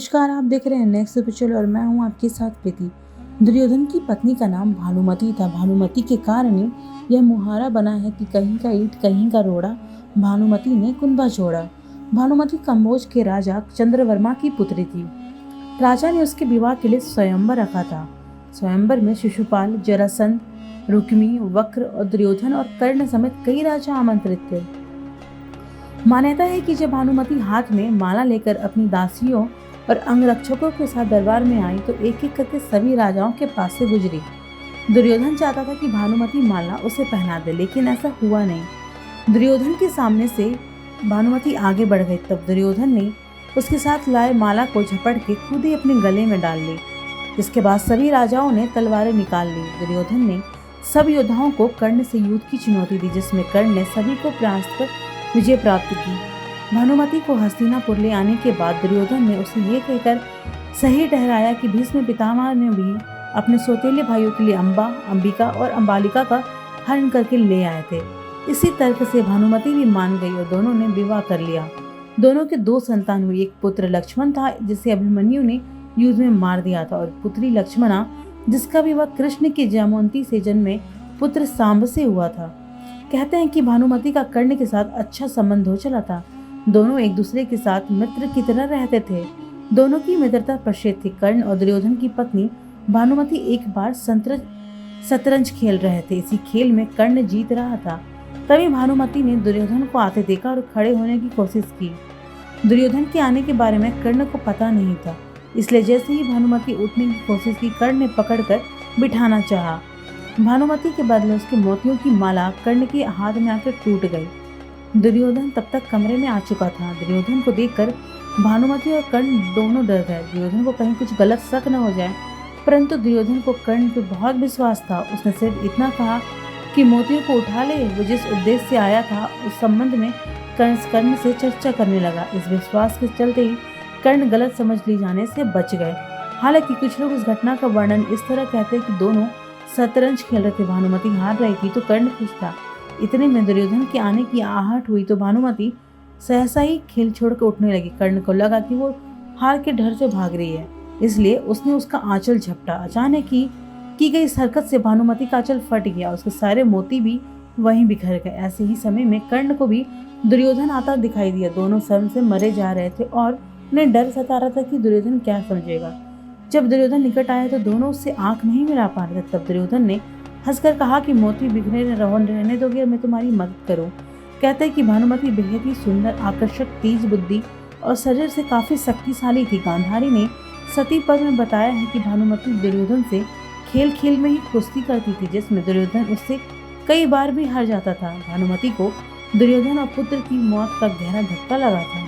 नमस्कार, आप देख रहे हैं नेक्स्ट स्पिरिचुअल और मैं हूं आपके साथ प्रीति। दुर्योधन की पत्नी का नाम भानुमति था। भानुमति के कारण यह मुहावरा बना है कि कहीं का ईंट कहीं का रोड़ा, भानुमति ने कुंभा जोड़ा। भानुमति कंबोज के राजा चंद्रवर्मा की पुत्री थी। राजा ने उसके विवाह के लिए स्वयंवर रखा था। स्वयंवर में शिशुपाल, जरासंध, रुक्मी, वक्र और दुर्योधन और कर्ण समेत कई राजा आमंत्रित थे। मान्यता है कि जब भानुमति हाथ में माला लेकर अपनी दासियों और अंगरक्षकों के साथ दरबार में आई तो एक एक करके सभी राजाओं के पास से गुजरी। दुर्योधन चाहता था कि भानुमति माला उसे पहना दे, लेकिन ऐसा हुआ नहीं। दुर्योधन के सामने से भानुमति आगे बढ़ गई। तब दुर्योधन ने उसके साथ लाए माला को झपट के खुद ही अपने गले में डाल ली। जिसके बाद सभी राजाओं ने तलवारें निकाल ली। दुर्योधन ने सब योद्धाओं को कर्ण से युद्ध की चुनौती दी, जिसमें कर्ण ने सभी को परास्त कर विजय प्राप्त की। भानुमति को हस्तिनापुर ले आने के बाद दुर्योधन ने उसे ये कहकर सही ठहराया कि भीष्म पितामह ने भी अपने सौतेले भाइयों के लिए अंबा, अंबिका और अंबालिका का हरण करके ले आए थे। इसी तर्क से भानुमति भी मान गई और दोनों ने विवाह कर लिया। दोनों के दो संतान हुई। एक पुत्र लक्ष्मण था जिसे अभिमन्यु ने युद्ध में मार दिया था, और पुत्री लक्ष्मणा जिसका विवाह कृष्ण की जामवंती से जन्मे पुत्र सांब से हुआ था। कहते हैं कि भानुमति का कर्ण के साथ अच्छा संबंध हो चला था। दोनों एक दूसरे के साथ मित्र की तरह रहते थे। दोनों की मित्रता प्रसिद्ध थी। कर्ण और दुर्योधन की पत्नी भानुमति एक बार शतरंज खेल रहे थे। इसी खेल में कर्ण जीत रहा था। तभी भानुमति ने दुर्योधन को आते देखा और खड़े होने की कोशिश की। दुर्योधन के आने के बारे में कर्ण को पता नहीं था, इसलिए जैसे ही भानुमति उठने की कोशिश की, कर्ण ने पकड़कर बिठाना चाहा। भानुमति के बदले उसके मोतियों की माला कर्ण के हाथ में आकर टूट गई। दुर्योधन तब तक कमरे में आ चुका था। दुर्योधन को देखकर भानुमति और कर्ण दोनों डर गए। दुर्योधन को कहीं कुछ गलत शक न हो जाए, परंतु दुर्योधन को कर्ण पर बहुत विश्वास था। उसने सिर्फ इतना कहा कि मोतियों को उठा ले। वो जिस उद्देश्य से आया था उस संबंध में कर्ण से चर्चा करने लगा। इस विश्वास के चलते ही कर्ण गलत समझ ली जाने से बच गए। हालांकि कुछ लोग इस घटना का वर्णन इस तरह कहते हैं कि दोनों शतरंज खेल रहे थे, भानुमति हार रही थी तो कर्ण खुश था। इतने में दुर्योधन के आने की आहट हुई तो भानुमति सहसा ही खेल छोड़कर उठने लगी। कर्ण को लगा कि वो हार के डर से भाग रही है, इसलिए उसने उसका आंचल झपटा। अचानक की गई इस हरकत से भानुमति का आंचल फट गया। उसके सारे मोती भी वहीं बिखर गए। ऐसे ही समय में कर्ण को भी दुर्योधन आता दिखाई दिया। दोनों शर्म से मरे जा रहे थे और उन्हें डर सता रहा था कि दुर्योधन क्या समझेगा। जब दुर्योधन निकट आया तो दोनों उससे आंख नहीं मिला पा रहे थे। तब दुर्योधन ने हंसकर कहा कि मोती बिखरे रहने दोगे, मैं तुम्हारी मदद करूं। कहते हैं कि भानुमति बेहद ही सुंदर, आकर्षक, तेज बुद्धि और शरीर से काफी शक्तिशाली थी। गांधारी ने सती पर्व में बताया है कि भानुमति दुर्योधन से खेल खेल में ही कुश्ती करती थी, जिसमें दुर्योधन उससे कई बार भी हार जाता था। भानुमति को दुर्योधन और पुत्र की मौत का गहरा धक्का लगा था।